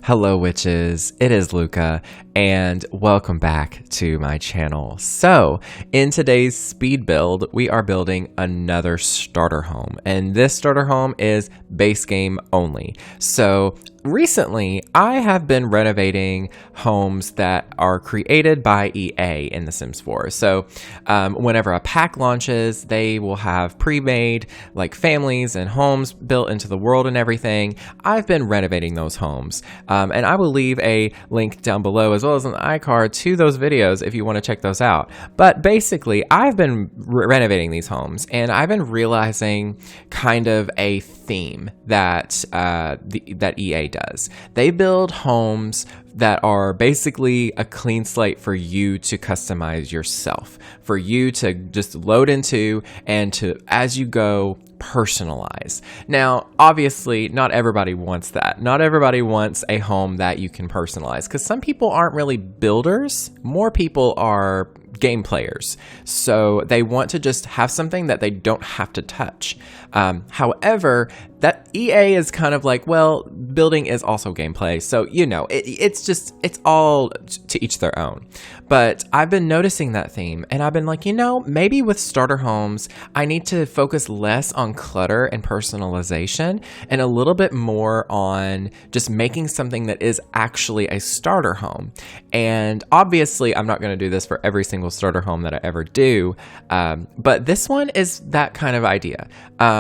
Hello witches, it is Luca, and welcome back to my channel. So, in today's speed build, we are building another starter home, and this starter home is base game only. So, recently, I have been renovating homes that are created by EA in The Sims 4. So, whenever a pack launches, they will have pre-made like families and homes built into the world and everything. I've been renovating those homes. And I will leave a link down below as well as an iCard to those videos if you want to check those out. But basically, I've been renovating these homes and I've been realizing kind of a theme that that EA does. They build homes that are basically a clean slate for you to customize yourself, for you to just load into and to, as you go, personalize. Now, obviously, not everybody wants that. Not everybody wants a home that you can personalize because some people aren't really builders. More people are game players. So they want to just have something that they don't have to touch. However, that EA is kind of like, well, building is also gameplay. So, you know, it's all to each their own. But I've been noticing that theme and I've been like, you know, maybe with starter homes, I need to focus less on clutter and personalization and a little bit more on just making something that is actually a starter home. And obviously, I'm not going to do this for every single starter home that I ever do. But this one is that kind of idea.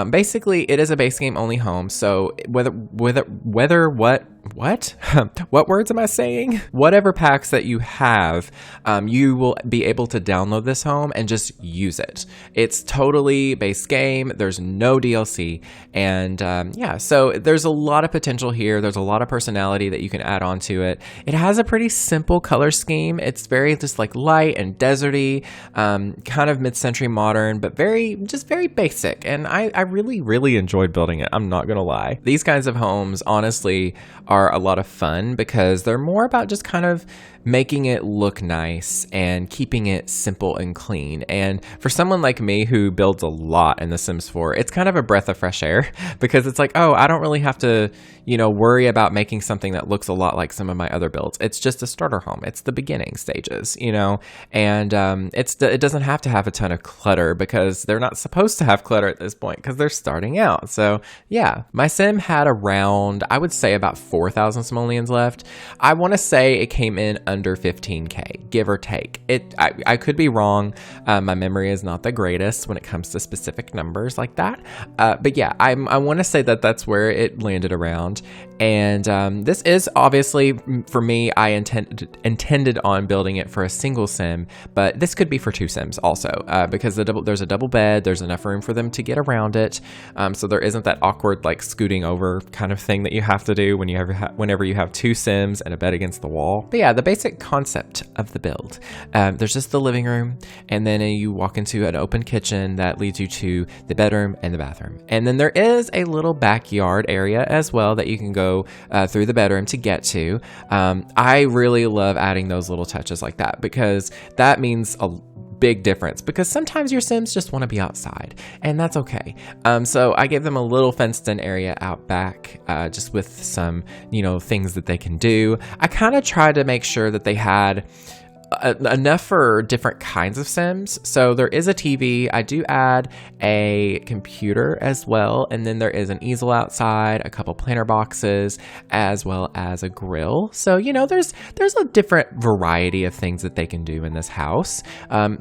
Basically, it is a base game only home. So what words am I saying? Whatever packs that you have, you will be able to download this home and just use it. It's totally base game. There's no DLC. And yeah, so there's a lot of potential here. There's a lot of personality that you can add on to it. It has a pretty simple color scheme. It's very just like light and deserty, kind of mid-century modern, but very basic. And I really enjoyed building it. I'm not gonna lie. These kinds of homes, honestly, are a lot of fun because they're more about just kind of making it look nice and keeping it simple and clean. And for someone like me who builds a lot in The Sims 4, it's kind of a breath of fresh air because it's like, oh, I don't really have to, you know, worry about making something that looks a lot like some of my other builds. It's just a starter home. It's the beginning stages, you know, and it doesn't have to have a ton of clutter because they're not supposed to have clutter at this point because they're starting out. So yeah, my sim had around, I would say about 4,000 simoleons left. I want to say it came in under 15k, give or take. I could be wrong. My memory is not the greatest when it comes to specific numbers like that. But yeah, I want to say that that's where it landed around. And this is obviously, for me, I intended on building it for a single sim, but this could be for two sims also, because there's a double bed, there's enough room for them to get around it, so there isn't that awkward like scooting over kind of thing that you have to do whenever you have two sims and a bed against the wall. But yeah, the basic concept of the build. There's just the living room, and then you walk into an open kitchen that leads you to the bedroom and the bathroom. And then there is a little backyard area as well that you can go through the bedroom to get to. I really love adding those little touches like that because that means a big difference, because sometimes your sims just want to be outside and that's okay. So I gave them a little fenced in area out back, just with some, you know, things that they can do. I kind of tried to make sure that they had enough for different kinds of sims. So there is a TV. I do add a computer as well, and then there is an easel outside, a couple planter boxes, as well as a grill. So, you know, there's a different variety of things that they can do in this house.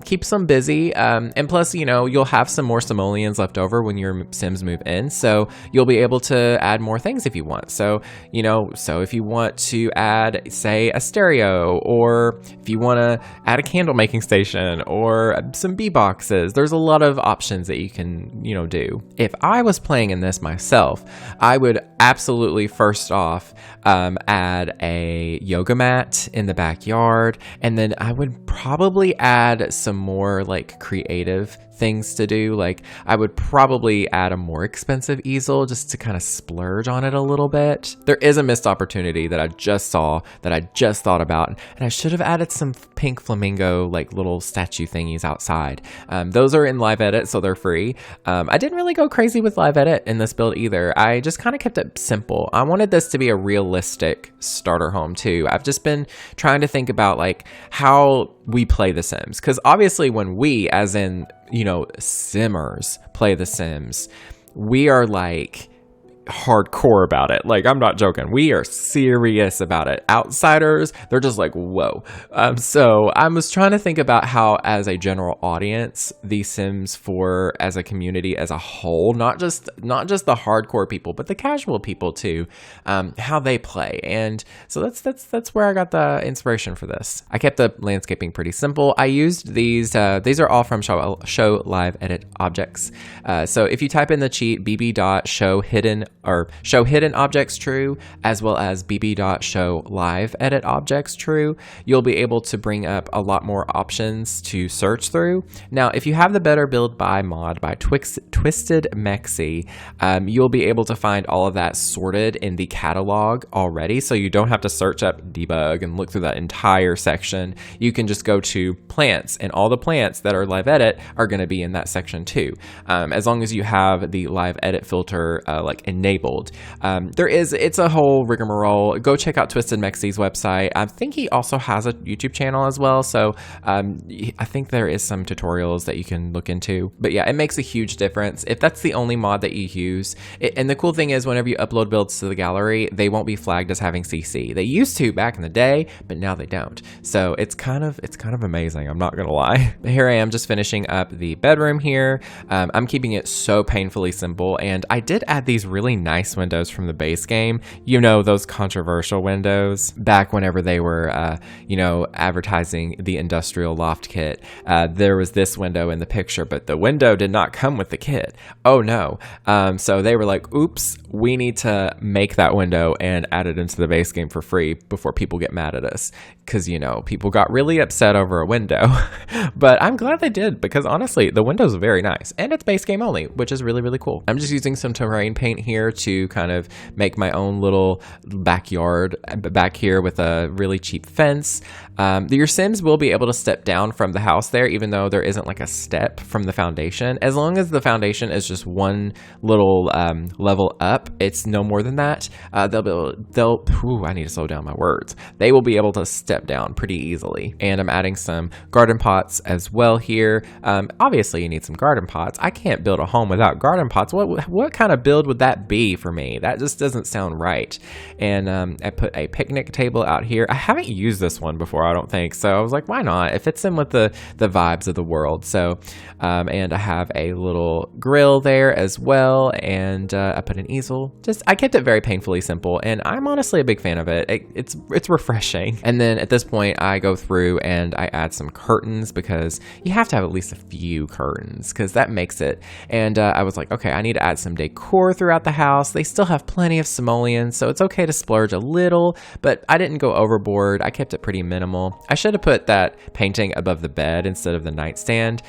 Keeps them busy, and plus, you know, you'll have some more simoleons left over when your sims move in, so you'll be able to add more things if you want. So, you know, so if you want to add, say, a stereo, or if you want to add a candle making station or some bee boxes, there's a lot of options that you can, you know, do. If I was playing in this myself, I would absolutely first off add a yoga mat in the backyard, and then I would probably add some more like creative things to do. Like I would probably add a more expensive easel just to kind of splurge on it a little bit. There is a missed opportunity that I just saw that I just thought about, and I should have added some pink flamingo, like little statue thingies outside. Those are in live edit, so they're free. I didn't really go crazy with live edit in this build either. I just kind of kept it simple. I wanted this to be a realistic starter home too. I've just been trying to think about like how we play The Sims, because obviously when we, as in, you know, Simmers, play The Sims, we are like hardcore about it. Like, I'm not joking. We are serious about it. Outsiders, they're just like, whoa. So I was trying to think about how, as a general audience, The Sims 4 as a community as a whole, not just the hardcore people, but the casual people too, how they play. And so that's where I got the inspiration for this. I kept the landscaping pretty simple. I used these are all from show live edit objects. So if you type in the cheat bb.show hidden objects true, as well as bb.show live edit objects true, you'll be able to bring up a lot more options to search through. Now, if you have the Better Build By mod by Twisted Mexi, you'll be able to find all of that sorted in the catalog already, so you don't have to search up debug and look through that entire section. You can just go to plants, and all the plants that are live edit are going to be in that section too, as long as you have the live edit filter like enabled. It's a whole rigmarole. Go check out Twisted Mexi's website. I think he also has a YouTube channel as well, so I think there is some tutorials that you can look into. But yeah, it makes a huge difference if that's the only mod that you use. And the cool thing is, whenever you upload builds to the gallery, they won't be flagged as having CC. They used to back in the day, but now they don't. So it's kind of amazing, I'm not gonna lie. Here I am just finishing up the bedroom here. I'm keeping it so painfully simple, and I did add these really nice windows from the base game. You know, those controversial windows back whenever they were, advertising the industrial loft kit. There was this window in the picture, but the window did not come with the kit. Oh no. So they were like, oops, we need to make that window and add it into the base game for free before people get mad at us. Because, you know, people got really upset over a window. But I'm glad they did, because honestly, the window's very nice. And it's base game only, which is really, really cool. I'm just using some terrain paint here to kind of make my own little backyard back here with a really cheap fence. Your Sims will be able to step down from the house there, even though there isn't like a step from the foundation. As long as the foundation is just one little level up, it's no more than that. I need to slow down my words. They will be able to step down pretty easily. And I'm adding some garden pots as well here. Obviously you need some garden pots. I can't build a home without garden pots. What kind of build would that be for me? That just doesn't sound right. And I put a picnic table out here. I haven't used this one before, I don't think, so I was like, why not? It fits in with the vibes of the world. So and I have a little grill there as well, and I put an easel. I kept it very painfully simple, and I'm honestly a big fan of it. It's refreshing. And then at this point I go through and I add some curtains, because you have to have at least a few curtains, because that makes it. And I was like, okay, I need to add some decor throughout the house. They still have plenty of simoleons, so it's okay to splurge a little, but I didn't go overboard. I kept it pretty minimal. I should have put that painting above the bed instead of the nightstand.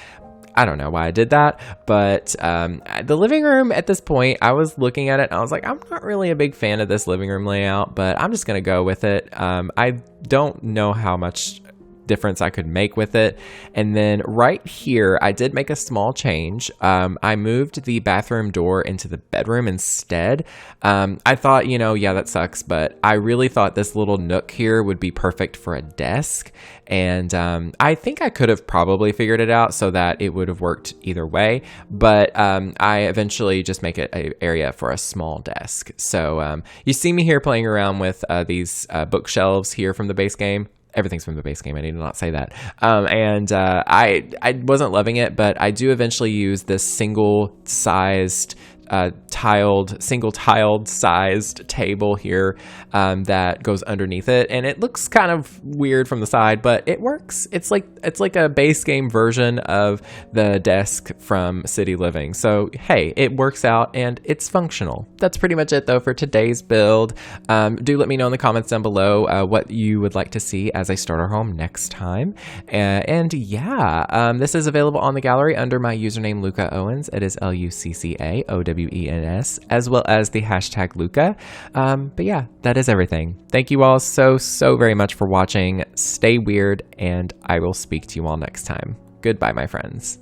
I don't know why I did that, but the living room at this point, I was looking at it and I was like, I'm not really a big fan of this living room layout, but I'm just going to go with it. I don't know how much difference I could make with it. And then right here, I did make a small change. I moved the bathroom door into the bedroom instead. I thought, yeah, that sucks, but I really thought this little nook here would be perfect for a desk. And I think I could have probably figured it out so that it would have worked either way, but I eventually just make it an area for a small desk. So you see me here playing around with these bookshelves here from the base game. Everything's from the base game. I need to not say that. I wasn't loving it, but I do eventually use this single-sized single-tiled sized table here that goes underneath it, and it looks kind of weird from the side, but it works. It's like a base game version of the desk from City Living. So hey, it works out and it's functional. That's pretty much it though for today's build. Do let me know in the comments down below what you would like to see as a starter home next time. And yeah, this is available on the gallery under my username Luca Owens. It is LuccaOwens. LUWENS, as well as the hashtag Luca. But yeah, that is everything. Thank you all so very much for watching. Stay weird, and I will speak to you all next time. Goodbye, my friends.